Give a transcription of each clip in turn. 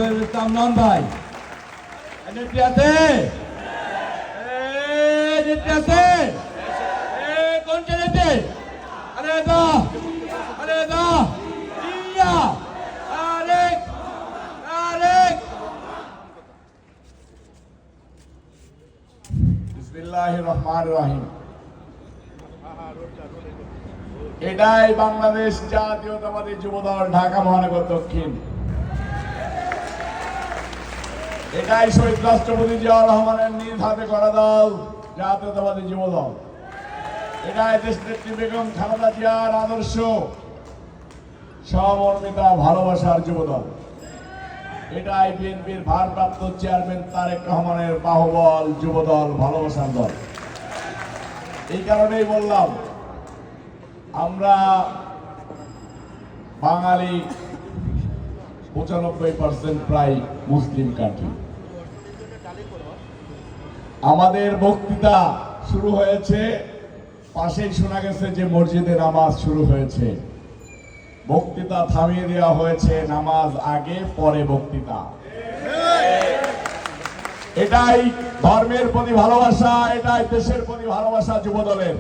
কামরান ভাই নেত্রী আছে নেত্রী আছে কোন ছেলেতে আরে দা ইয়া আরেক বিসমিল্লাহির রহমানির রহিম। এটাই বাংলাদেশ জাতীয়তাবাদী যুবদল ঢাকা মহানগর দক্ষিণ। এটাই শহীদ রাষ্ট্রপতি জিয়াউর রহমানের নিজ হাতে করা দল জাতীয়তাবাদী যুবদল। এটাই দেশনেত্রী বেগম খালেদা জিয়ার আদর্শ সহমর্মিতা ভালোবাসার যুবদল। এটাই বিএনপির ভারপ্রাপ্ত চেয়ারম্যান তারেক রহমানের বাহুবল যুবদল ভালোবাসার দল। এই কারণেই বললাম আমরা বাঙালি 95% প্রায় মুসলিম কান্ট্রি। আমাদের বক্তৃতা শুরু হয়েছে, পাশেই শোনা গেছে যে মসজিদে নামাজ শুরু হয়েছে। বক্তৃতা থামিয়ে দেওয়া হয়েছে, নামাজ আগে পরে বক্তৃতা। এটাই ধর্মের প্রতি ভালোবাসা, এটাই দেশের প্রতি ভালোবাসা যুবদলের।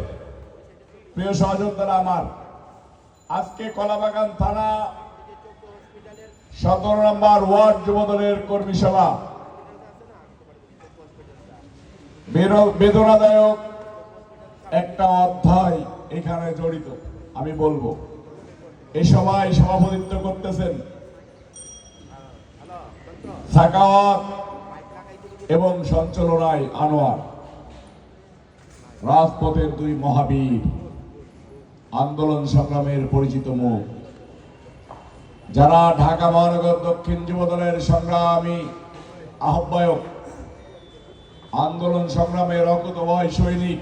প্রিয় সহযোদ্ধারা আমার, আজকে কলাবাগান থানা 17 নম্বর ওয়ার্ড যুবদলের কর্মী সভা। বেদনাদায়ক একটা অধ্যায় এখানে জড়িত, আমি বলবো। এই সভায় সভাপতিত্ব করতেছেন সাকাওয়াত এবং সঞ্চালনায় আনোয়ার, রাজপথের দুই মহাবীর, আন্দোলন সংগ্রামের পরিচিত মুখ, যারা ঢাকা মহানগর দক্ষিণ যুবদলের সংগ্রামী আহ্বায়ক, আন্দোলন সংগ্রামের অকুতভয় সৈনিক,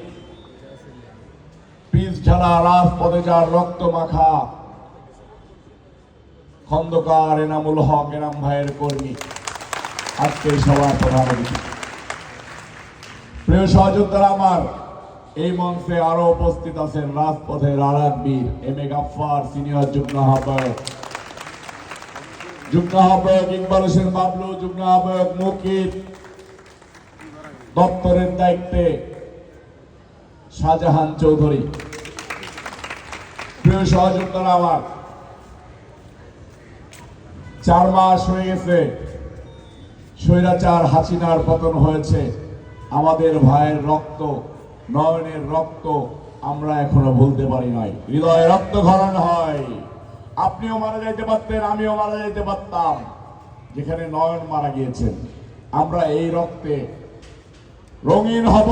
পিচ ঢালা রাজপথে যার রক্ত মাখা খন্দকার এনামুল হক এনাম ভাইয়ের কর্মী, আজকে সবার প্রধান অতিথি। প্রিয় সহযোদ্ধারা আমার, এই মঞ্চে আরো উপস্থিত আছেন রাজপথের আর এক বীর এম এ গাফফার, সিনিয়র যুগ্ম আহ্বায়ক ইকবাল হোসেন বাবলু, যুগ্ম আহ্বায়ক মুকিত, দপ্তরের দায়িত্বে শাহজাহান চৌধুরী। প্রিয় সহযোদ্ধারা আমার, 4 মাস হয়ে গেছে স্বৈরাচার হাসিনার পতন হয়েছে। আমাদের ভাইয়ের রক্ত, নয়নের রক্ত আমরা এখনো ভুলতে পারি নাই। হৃদয়ে রক্ত ক্ষরণ হয়। আপনিও মারা যাইতে পারতেন, আমিও মারা যাইতে পারতাম। যেখানে নয়ন মারা গিয়েছেন, আমরা এই রক্তে রঙিন হব,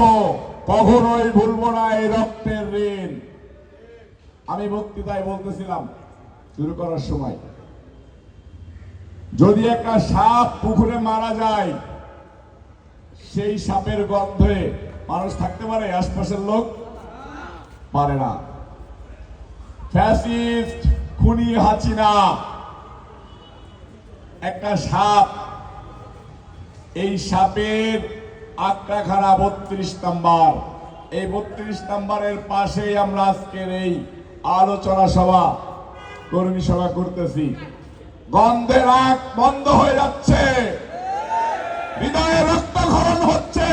কখনোই ভুলবো না এই রক্তের ঋণ। আমি বক্তৃতায় বলতেছিলাম শুরু করার সময়, যদি একটা সাপ পুকুরে মারা যায়, সেই সাপের গন্ধে মানুষ থাকতে পারে? আশপাশের লোক পারে না। ফ্যাসিস্ট খুনি হাসিনা একটা সাপ, এই সাপের আক্রাখানা 32 নম্বর। এই 32 নম্বরের পাশেই আমরা আজকের এই আলোচনা সভা, কর্মী সভা করতেছি। গন্ধে রাগ বন্ধ হয়ে যাচ্ছে, হৃদয়ে রক্তক্ষরণ হচ্ছে,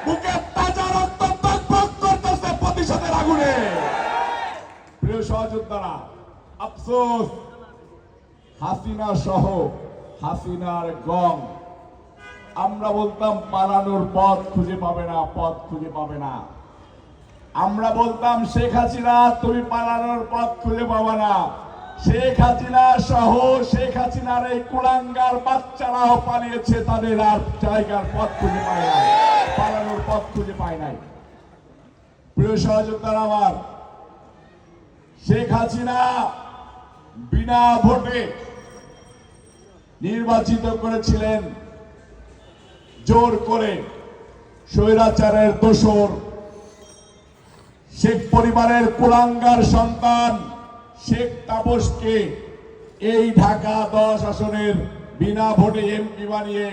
বুকে তাজা রক্ত টকবক করতেছে প্রতিশোধের আগুনে। প্রিয় সহযোদ্ধারা, আফসোস হাসিনা সহ হাসিনার গং। আমরা বলতাম পালানোর পথ খুঁজে পাবে না, পথ খুঁজে পাবে না। আমরা বলতাম শেখ হাসিনা তুমি পালানোর পথ খুঁজে পাবে না। শেখ হাসিনা সহ শেখ হাসিনার এই কুলাঙ্গার বাচ্চারাও পালিয়েছে, তাদের আর জায়গার পথ খুঁজে পায় নাই, পালানোর পথ খুঁজে পায় নাই। প্রিয় সহযোদ্ধারা আমার, শেখ হাসিনা বিনা ভোটে নির্বাচিত করেছিলেন, জোর করে স্বৈরাচারের দোসর শেখ পরিবারের কুলাঙ্গার সন্তান শেখ তাপসকে এই ঢাকা 10 আসনের বিনা ভোটে এমপি বানিয়ে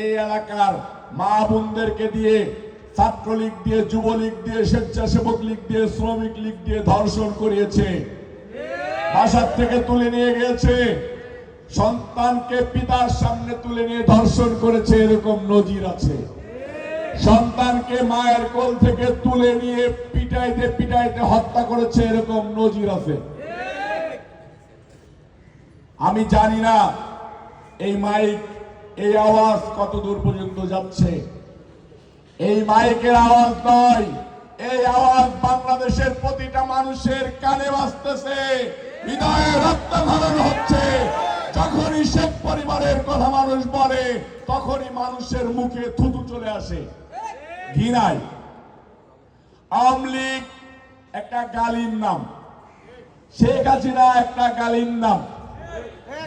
এই এলাকার মা বোনদেরকে দিয়ে, ছাত্রলীগ দিয়ে, যুবলীগ দিয়ে, স্বেচ্ছাসেবক লীগ দিয়ে, শ্রমিক লীগ দিয়ে ধর্ষণ করিয়েছে, বাসার থেকে তুলে নিয়ে গিয়েছে, সন্তানকে পিতার সামনে তুলে নিয়ে ধর্ষণ করেছে এরকম নজির আছে। সন্তানকে মায়ের কোল থেকে তুলে নিয়ে পিটাইতে পিটাইতে হত্যা করেছে এরকম নজির আছে। আমি জানি না এই মাইক, এই আওয়াজ কত দূর পর্যন্ত যাচ্ছে। এই মাইকের আওয়াজ নয়, এই আওয়াজ বাংলাদেশের প্রতিটা মানুষের কানে বাজতেছে, হৃদয়ে রক্ত ক্ষরণ হচ্ছে। যখনই শেখ পরিবারের কথা মানুষ বলে তখনই মানুষের মুখে থুতু চলে আসে ঘৃণায়। আওয়ামী লীগ একটা গালির নাম, শেখ হাসিনা একটা গালির নাম।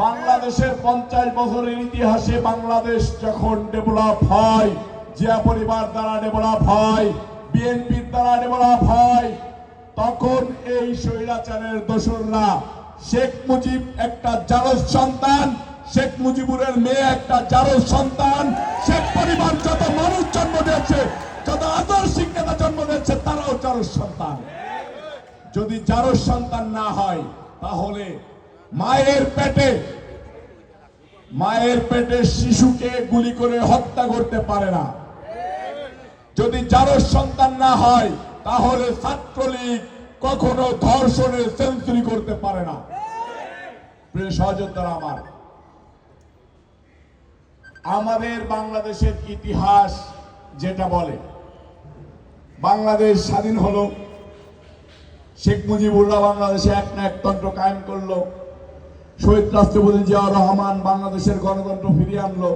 বাংলাদেশের 50 বছরের ইতিহাসে বাংলাদেশ যখন ডেভেলপ হয়, জিয়া পরিবার দ্বারা ডেভেলপ হয়, বিএনপির দ্বারা ডেভেলপ হয়, তখন এই স্বৈরাচারের দোসররা, শেখ মুজিব একটা জারজ সন্তান, শেখ মুজিবুরের মেয়ে একটা জারজ সন্তান, শেখ পরিবার যত মানুষ জন্ম দিয়েছে, যত আদর্শিক নেতা জন্ম দিয়েছে, তারাও জারজ সন্তান। যদি জারজ সন্তান না হয় তাহলে মায়ের পেটে শিশুকে গুলি করে হত্যা করতে পারে না। যদি জারজ সন্তান না হয় তাহলে ছাত্রলীগ কখনো ধর্ষণের সেঞ্চুরি করতে পারে না। প্রিয় সহযোদ্ধারা আমার, আমাদের বাংলাদেশের ইতিহাস যেটা বলে, বাংলাদেশ স্বাধীন হলো, শেখ মুজিবুল্লাহ বাংলাদেশে এক না একতন্ত্র কায়েম করলো, শহীদ রাষ্ট্রপতি জিয়াউর রহমান বাংলাদেশের গণতন্ত্র ফিরিয়ে আনলো।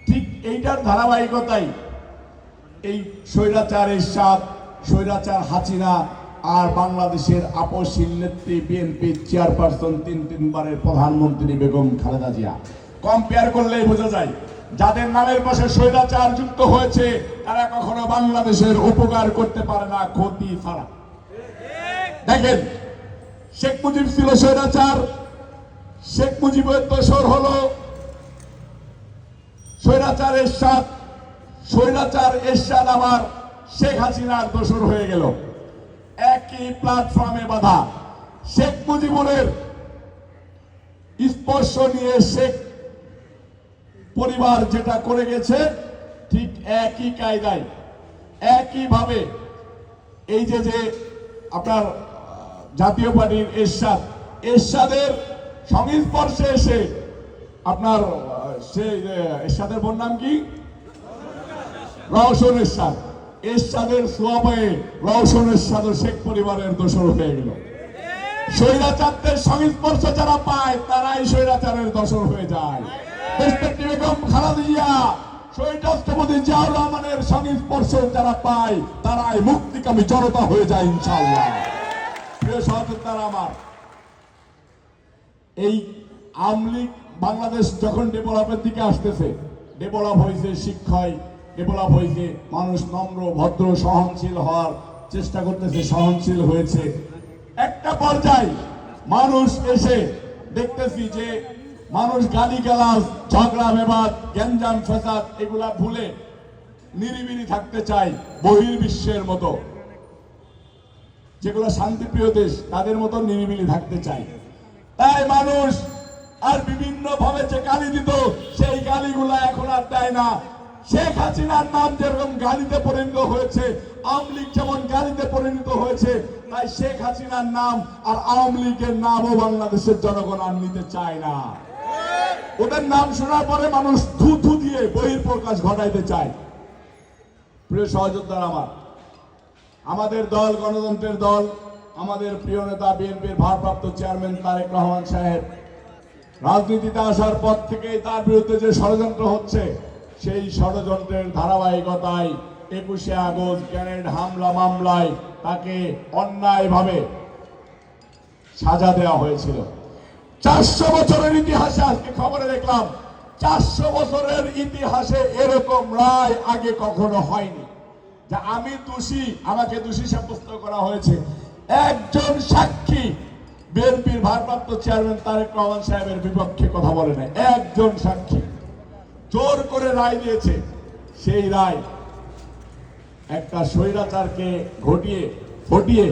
ঠিক এইটার ধারাবাহিকতাই এই স্বৈরাচার এরশাদ, স্বৈরাচার হাসিনা আর বাংলাদেশের আপসহীন নেত্রী বিএনপির চেয়ারপারসন তিনবারের প্রধানমন্ত্রী বেগম খালেদা জিয়া। কম্পেয়ার করলেই বোঝা যায় যাদের নামের পাশে স্বৈরাচার যুক্ত হয়েছে তারা কখনো বাংলাদেশের উপকার করতে পারে না, ক্ষতি ছাড়া। দেখেন, শেখ মুজিব ছিল স্বৈরাচার, শেখ মুজিবের দোসর হলো স্বৈরাচার এরশাদ, স্বৈরাচার এরশাদ আবার শেখ হাসিনার দোসর হয়ে গেল। একই প্ল্যাটফর্মে বাধা। শেখ মুজিবুরের স্পর্শ নিয়ে শেখ পরিবার যেটা করে গেছে, ঠিক একই কায়দায় একইভাবে এই যে আপনার জাতীয় পার্টির এরশাদের সংস্পর্শে এসে আপনার সেই এরশাদের বোন নাম কি, রওশন এরশাদ, এরশাদের সোয়াবে রওশন এরশাদ শেখ পরিবারের দোসর হয়ে গেল। স্বৈরাচারদের সংস্পর্শ যারা পায় তারাই স্বৈরাচারের দোসর হয়ে যায়। বেগম খালেদা জিয়া, শহীদ রাষ্ট্রপতি জিয়াউর রহমানের সংস্পর্শ যারা পায় তারাই মুক্তিকামী জনতা হয়ে যায় ইনশাআল্লাহ। প্রিয় সহযোদ্ধারা আমার, এই আওয়ামী লীগ বাংলাদেশ যখন ডেভেলপের দিকে আসতেছে, ডেভেলপ হয়েছে শিক্ষায়, ডেভেলপ হয়েছে, মানুষ নম্র ভদ্র সহনশীল হওয়ার চেষ্টা করতেছে, সহনশীল হয়েছে। একটা পর্যায়ে মানুষ এসে দেখতেছি যে মানুষ গালিগালাজ, ঝগড়া বিবাদ, গ্যাঞ্জাম ফ্যাসাদ এগুলা ভুলে নিরিবিলি থাকতে চায়, বহির্বিশ্বের মতো, যেগুলো শান্তিপ্রিয় দেশ তাদের মতো নিরিবিলি থাকতে চায়। তাই মানুষ আর বিভিন্ন ভাবে যে গালি দিত সেই গালিগুলা এখন আর দেয় না। শেখ হাসিনার নাম যেরকম গালিতে পরিণত হয়েছে, আওয়ামী লীগ যেমন গালিতে পরিণত হয়েছে, তাই শেখ হাসিনার নাম আর আওয়ামী লীগের নামও বাংলাদেশের জনগণ আর নিতে চায় না। ওদের নাম শোনার পরে মানুষ থু থু দিয়ে বহিঃপ্রকাশ ঘটাইতে চায়। প্রিয় সহযোদ্ধারা আমার, আমাদের দল গণতন্ত্রের দল, আমাদের প্রিয় নেতা বিএনপির ভারপ্রাপ্ত চেয়ারম্যান তারেক রহমান সাহেব রাজনীতিতে আসার পর থেকেই তার বিরুদ্ধে যে ষড়যন্ত্র হচ্ছে, সেই ষড়যন্ত্রের ধারাবাহিকতায় 21শে আগস্ট গ্রেনেড হামলা মামলায় তাকে অন্যায়ভাবে সাজা দেওয়া হয়েছিল। 400 বছরের ইতিহাসে, আজকে খবরে দেখলাম 400 বছরের ইতিহাসে এরকম রায় আগে কখনো হয়নি যে আমি দোষী, আমাকে দোষী সাব্যস্ত করা হয়েছে। একজন সাক্ষী বিএনপির ভারপ্রাপ্ত চেয়ারম্যান তারেক রহমান সাহেবের বিপক্ষে কথা বলে নাই, একজন সাক্ষী জোর করে রায় দিয়েছে। সেই রায় একটা স্বৈরাচারকে ঘটিয়ে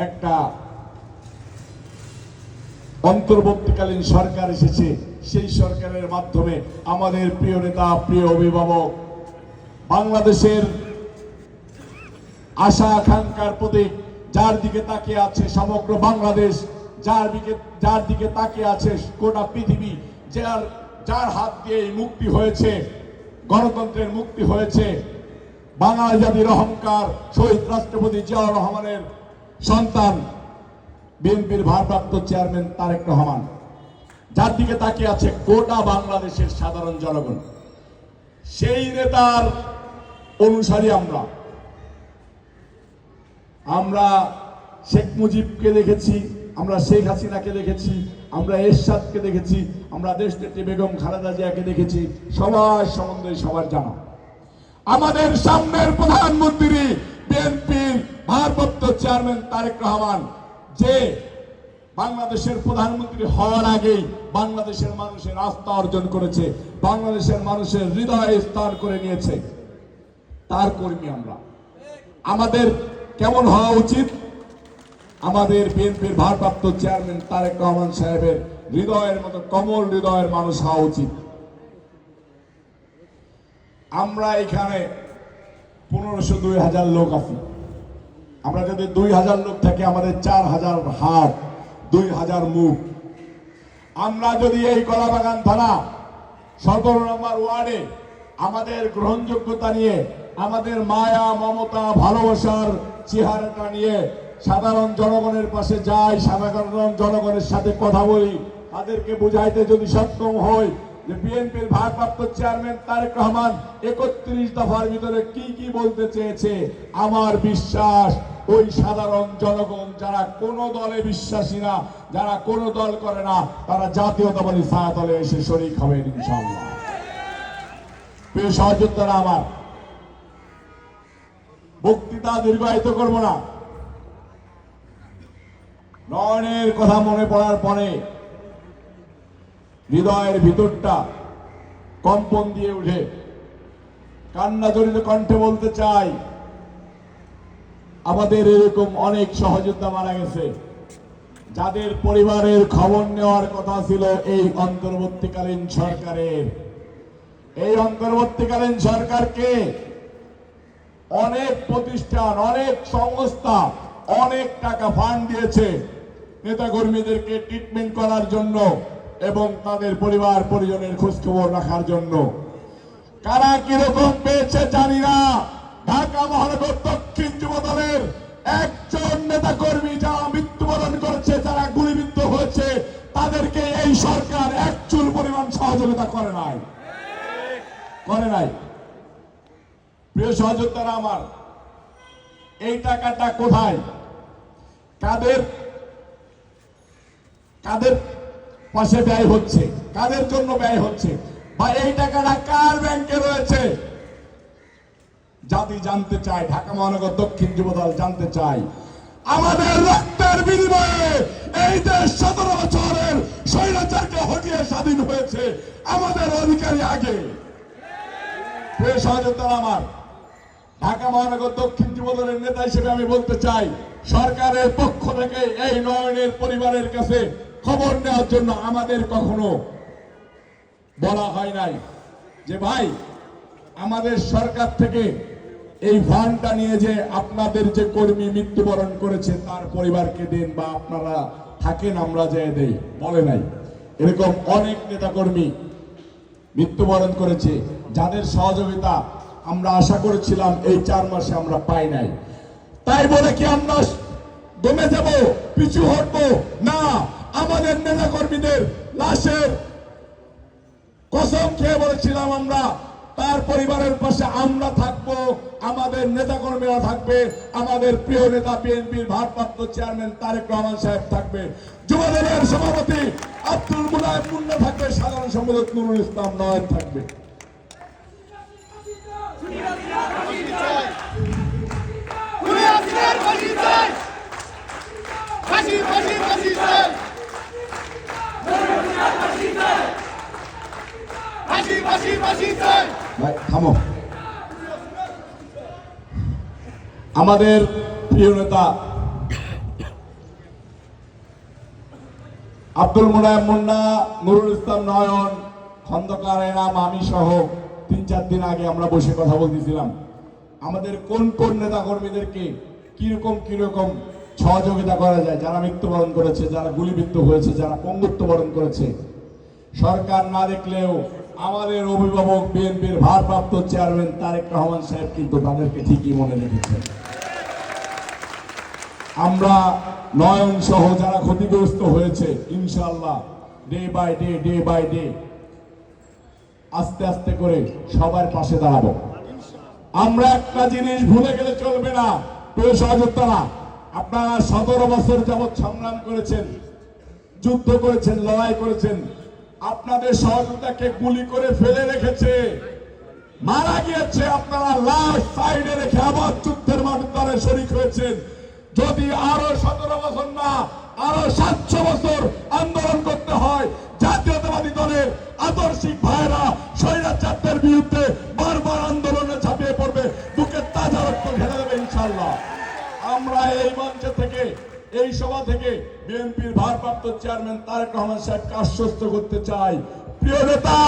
একটা অন্তর্বর্তীকালীন সরকার এসেছে, সেই সরকারের মাধ্যমে আমাদের প্রিয় নেতা, প্রিয় অভিভাবক, বাংলাদেশের আশা আকাঙ্ক্ষার প্রতীক, যার দিকে তাকিয়ে আছে সমগ্র বাংলাদেশ, যার দিকে তাকিয়ে আছে গোটা পৃথিবী, যার হাত দিয়ে মুক্তি হয়েছে, গণতন্ত্রের মুক্তি হয়েছে, বাঙাল জাতির অহংকার শহীদ রাষ্ট্রপতি জিয়াউর রহমানের সন্তান বিএনপির ভারপ্রাপ্ত চেয়ারম্যান তারেক রহমান, যার দিকে তাকিয়ে আছে গোটা বাংলাদেশের সাধারণ জনগণ। সেই নেতার অনুসারী আমরা শেখ মুজিবকে দেখেছি, আমরা শেখ হাসিনাকে দেখেছি, আমরা এরশাদকে দেখেছি, আমরা দেশনেত্রী বেগম খালেদা জিয়াকে দেখেছি, সবার সম্বন্ধে সবার জানা। আমাদের সামনের প্রধানমন্ত্রী বিএনপির ভারপ্রাপ্ত চেয়ারম্যান তারেক রহমান, যে বাংলাদেশের প্রধানমন্ত্রী হওয়ার আগেই বাংলাদেশের মানুষের আস্থা অর্জন করেছে, বাংলাদেশের মানুষের হৃদয়ে স্থান করে নিয়েছে, তার কর্মী আমরা। আমাদের কেমন হওয়া উচিত? আমাদের বিএনপির ভারপ্রাপ্ত চেয়ারম্যান তারেক রহমান সাহেবের হৃদয়ের মতো কমল হৃদয়ের মানুষ হওয়া উচিত। আমরা এখানে 1500-2000 লোক আছি। আমরা যদি 2000 লোক থাকি, আমাদের 4000 হাত, 2000 মুখ। আমরা যদি এই কলাবাগান থানা 17 নম্বর ওয়ার্ডে আমাদের গ্রহণযোগ্যতা নিয়ে, আমাদের মায়া মমতা ভালোবাসার চেহারাটা নিয়ে সাধারণ জনগণের পাশে যাই, সাধারণ জনগণের সাথে কথা বলি, তাদেরকে বুঝাইতে যদি সক্ষম হই যে বিএনপির ভারপ্রাপ্ত চেয়ারম্যান তারেক রহমান 31 দফার ভিতরে কি কি বলতে চেয়েছে, আমার বিশ্বাস ওই সাধারণ জনগণ যারা কোনো দলে বিশ্বাসী না, যারা কোনো দল করে না, তারা জাতীয়তাবাদী ছায়াতলে এসে শরীক হবে ইনশাআল্লাহ। প্রিয় সহযোদ্ধারা আমার, বক্তৃতা দীর্ঘায়িত করব না। নয়নের কথা মনে পড়ার পরে হৃদয়ের ভিতরটা কম্পন দিয়ে উঠে কান্না জড়িত কণ্ঠে বলতে চাই, আমাদের এরকম অনেক সহযোদ্ধা মারা গেছে, যাদের পরিবারের খবর নেওয়ার কথা ছিল এই অন্তর্বর্তীকালীন সরকারের। এই অন্তর্বর্তীকালীন সরকারকে অনেক প্রতিষ্ঠান, অনেক সংস্থা অনেক টাকা ফান্ড দিয়েছে নেতা কর্মীদেরকে ট্রিটমেন্ট করার জন্য এবং তাদের পরিবার পরিজনের খোঁজখবর রাখার জন্য। কারা কিরকম পেয়েছে জানি না। ঢাকা মহানগর দক্ষিণ যুব দলের একজন নেতা কর্মী যারা মৃত্যুবরণ করেছে, যারা গুলিবিদ্ধ হয়েছে, তাদেরকে এই সরকার এক চুল পরিমাণ সহযোগিতা করে নাই। প্রিয় সহযোদ্ধারা আমার, এই টাকাটা কোথায়, কাদের পাশে ব্যয় হচ্ছে, কাদের জন্য ব্যয় হচ্ছে, বা এই টাকাটা কার ব্যাংকে রয়েছে? জাতি জানতে চায়, ঢাকা মহানগর দক্ষিণ যুবদল জানতে চায়। আমাদের রক্তের বিনিময়ে এই দেশ 17 বছরের স্বৈরাচারকে হটিয়ে স্বাধীন হয়েছে, আমাদের অধিকারী আগে। প্রিয় সহযোদ্ধারা আমার, ঢাকা মহানগর দক্ষিণ যুবদলের নেতা হিসেবে আমি বলতে চাই, সরকারের পক্ষ থেকে এই নয়নের পরিবারের কাছে খবর নেওয়ার জন্য আমাদের কখনো বলা হয় নাই যে ভাই আমাদের সরকার থেকে এই ফান্ডটা নিয়ে যে আপনাদের যে কর্মী মৃত্যুবরণ করেছে তার পরিবারকে দেন বা আপনারা থাকেন, আমরা যে দেই, বলে নাই। এরকম অনেক নেতা কর্মী মৃত্যুবরণ করেছে, যাদের সহযোগিতা আমরা আশা করেছিলাম এই 4 মাসে আমরা পাই নাই। তাই বলে কি আমরা দমে যাব, পিছু হটবো না? আমাদের নেতা কর্মীদের লাশের কসম খেয়ে বলেছিলাম আমরা তার পরিবারের পাশে আমরা থাকবো, আমাদের নেতা কর্মীরা থাকবে, আমাদের প্রিয় নেতা বিএনপির ভারপ্রাপ্ত চেয়ারম্যান তারেক রহমান সাহেব থাকবে, যুবদলের সভাপতি আব্দুল মুনায়েম মুন্না থাকবে, সাধারণ সম্পাদক নুরুল ইসলাম নয়ন থাকবে। থামো। আমাদের প্রিয় নেতা আব্দুল মুনায়েম মুন্না, নুরুল ইসলাম নয়ন, খন্দকার এনাম, আমি সহ 3-4 দিন আগে আমরা বসে কথা বলতেছিলাম আমাদের কোন কোন নেতা কর্মীদেরকে কিরকম সহযোগিতা করা যায়, যারা মৃত্যুবরণ করেছে, যারা গুলিবিদ্ধ হয়েছে, যারা পঙ্গুত্ব বরণ করেছে। সরকার না দেখলেও আমাদের অভিভাবক বিএনপির ভারপ্রাপ্ত চেয়ারম্যান তারেক রহমান সাহেব কিন্তু তাদেরকে ঠিকই মনে রেখেছেন। আমরা নয়ন সহ যারা ক্ষতিগ্রস্ত হয়েছে ইনশাআল্লাহ ডে বাই ডে আস্তে আস্তে করে সবার পাশে দাঁড়াবো। আমরা একটা জিনিস ভুলে গেলে চলবে না, প্রিয় সহযোদ্ধারা, আপনারা 17 বছর যাবৎ সংগ্রাম করেছেন, যুদ্ধ করেছেন, লড়াই করেছেন, আপনাদের সহযোদ্ধাকে গুলি করে ফেলে রেখেছে, মারা গিয়েছে, আপনারা লাশ সাইডে রেখে আবার যুদ্ধের মাঠে শরীক হয়েছেন। যদি আরো 17 বছর না আরো 700 বছর আন্দোলন করতে হয়, জাতীয়তাবাদী দলের আদর্শিক ভাইরা স্বৈরাচারদের বিরুদ্ধে বারবার আন্দোলনে ঝাঁপিয়ে পড়বে, বুকের তাজা রক্ত ঢেলে দেবে ইনশাআল্লাহ। আমরা এই মঞ্চ থেকে, এই সভা থেকে বিএনপির ভারপ্রাপ্ত চেয়ারম্যান তারেক রহমান সাহেবকে আশ্বস্ত করতে চাই, প্রিয় নেতা,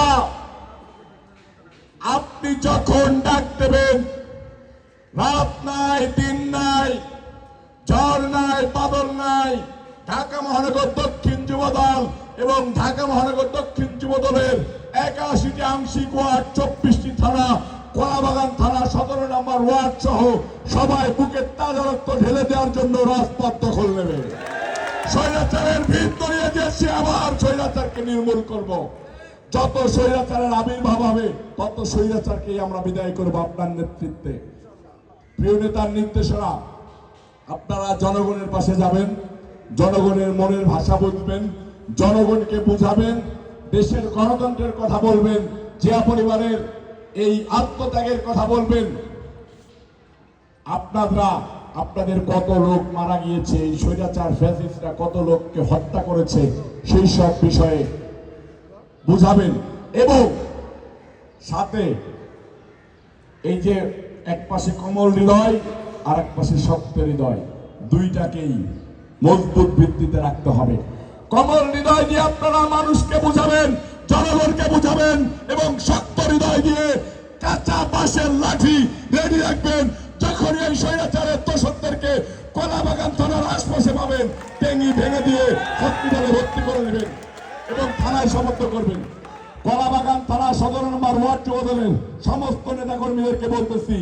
আপনি যখন ডাক দেবেন, রাত নাই দিন নাই, ঝড় নাই বাদল নাই, ঢাকা মহানগর দক্ষিণ যুবদল এবং ঢাকা মহানগর দক্ষিণ যুবদলের 81টি আংশিক ওয়ার্ড, 24টি থানা, কলাবাগান থানা 17 নম্বর ওয়ার্ড সহ সবাই বুকের তাজা রক্ত ঢেলে দেওয়ার জন্য রাজপথ দখল নেবে। স্বৈরাচারের ভিত তৈরি দিয়েছে, আবার স্বৈরাচারকে নির্মূল করব। যত স্বৈরাচারের আবির্ভাব হবে তত স্বৈরাচারকেই আমরা বিদায় করব আপনার নেতৃত্বে। প্রিয় নেতার নির্দেশনা, আপনারা জনগণের পাশে যাবেন, জনগণের মনের ভাষা বুঝবেন, জনগণকে বুঝাবেন, দেশের গণতন্ত্রের কথা বলবেন, জিয়া পরিবারের এই আত্মত্যাগের কথা বলবেন। আপনাদের কত লোক মারা গিয়েছে, এই স্বৈরাচার ফ্যাসিস্টরা কত লোককে হত্যা করেছে, সেই সব বিষয়ে বুঝাবেন। এবং সাথে এই যে এক পাশে কোমল হৃদয় আর এক পাশে শক্ত হৃদয়, দুইটাকেই মজবুত ভিত্তিতে রাখতে হবে। কোমল হৃদয় দিয়ে আপনারা মানুষকে বুঝাবেন, জনগণকে বুঝাবেন, এবং শক্ত হৃদয় দিয়ে কাঁচা বাঁশের লাঠি রেডি রাখবেন। যখন এই স্বৈরাচারের দোষকদেরকে কলাবাগান থানার আশপাশে পাবেন, টেঙ্গি ভেঙে দিয়ে হসপিটালে ভর্তি করে নেবেন এবং থানায় সমর্থ করবেন। কলাবাগান থানা 17 নম্বর ওয়ার্ড যুবদলের সমস্ত নেতাকর্মীদেরকে বলতেছি,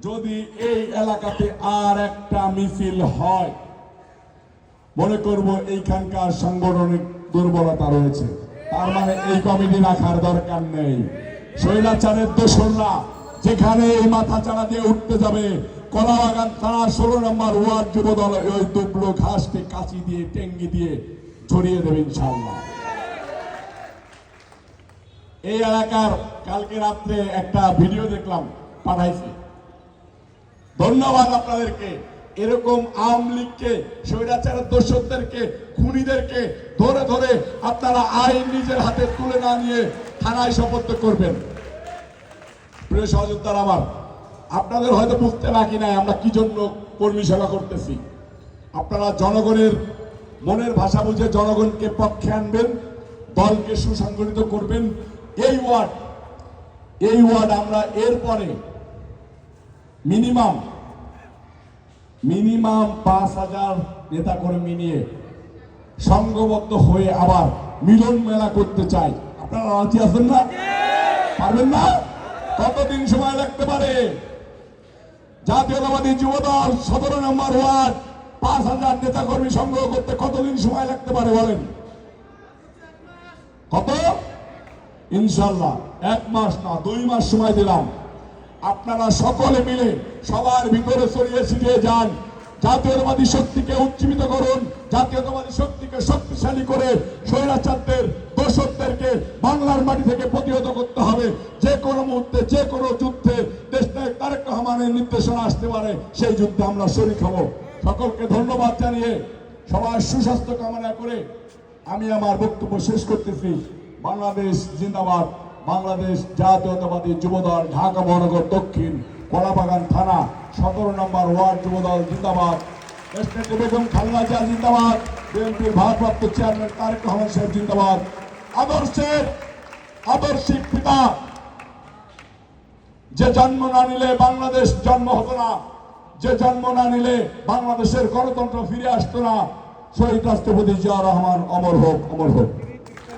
যদি এই এলাকাতে আর একটা মিছিল হয়, মনে করব এইখানকার সাংগঠনিক দুর্বলতা রয়েছে, তার মানে এই কমিটি রাখার দরকার নেই। স্বৈরাচারের দোসররা যেখানে এই মাথা চাড়া দিয়ে উঠতে যাবে, কলাবাগান থানা 16 নম্বর ওয়ার্ড যুবদল ওই দুবলো ঘাসকে কাঁচি দিয়ে টেঙ্গি দিয়ে ছড়িয়ে দেবে ইনশাআল্লাহ। এই এলাকার কালকে রাত্রে একটা ভিডিও দেখলাম, পাঠাইছি, ধন্যবাদ আপনাদেরকে। এরকম আওয়ামী লীগকে, স্বৈরাচারের দোষকদেরকে, খুনিদেরকে ধরে ধরে আপনারা আইন নিজের হাতে তুলে না নিয়ে থানায় সোপর্দ করবেন। প্রিয় সহযোদ্ধারা আমার, আপনাদের হয়তো বুঝতে বাকি নাই আমরা কি জন্য কর্মী সেবা করতেছি। আপনারা জনগণের মনের ভাষা বুঝে জনগণকে পক্ষে আনবেন, দলকে সুসংগঠিত করবেন। এই ওয়ার্ড আমরা এরপরে মিনিমাম 5000 নেতা কর্মী নিয়ে সংঘবদ্ধ হয়ে আবার মিলন মেলা করতে চাই। আপনারা রাজি আছেন না? পারবেন না? কতদিন সময় লাগতে পারে? জাতীয়তাবাদী যুবদল 17 নম্বর ওয়ার্ড 5000 নেতা কর্মী সংগ্রহ করতে কতদিন সময় লাগতে পারে বলেন? কত? ইনশাল্লাহ 1 মাস না 2 মাস সময় দিলাম। আপনারা সকলে মিলে সবার ভিতরে ছড়িয়ে ছিটিয়ে যান, জাতীয়তাবাদী শক্তিকে উজ্জীবিত করুন, জাতীয়তাবাদী শক্তিকে শক্তিশালী করে স্বৈরাচারদের দোষকদেরকে বাংলার মাটি থেকে প্রতিহত করতে হবে। যে কোনো মুহূর্তে, যে কোনো যুদ্ধে দেশনায়ক তারেক রহমানের নির্দেশনা আসতে পারে, সেই যুদ্ধে আমরা শরীক হব। সকলকে ধন্যবাদ জানিয়ে সবার সুস্বাস্থ্য কামনা করে আমি আমার বক্তব্য শেষ করতেছি। বাংলাদেশ জিন্দাবাদ, বাংলাদেশ জাতীয়তাবাদী যুবদল ঢাকা মহানগর দক্ষিণ কলাবাগান থানা 17 নম্বর ওয়ার্ড যুবদল জিন্দাবাদ। দেশনেত্রী বেগম খালেদা জিয়া জিন্দাবাদ, বিএনপির ভারপ্রাপ্ত চেয়ারম্যান তারেক রহমান সাহেব জিন্দাবাদ। আদর্শিক পিতা, যে জন্ম না নিলে বাংলাদেশ জন্ম হতো না, যে জন্ম না নিলে বাংলাদেশের গণতন্ত্র ফিরে আসতো না, শহীদ রাষ্ট্রপতি জিয়া রহমান অমর হোক, অমর হোক।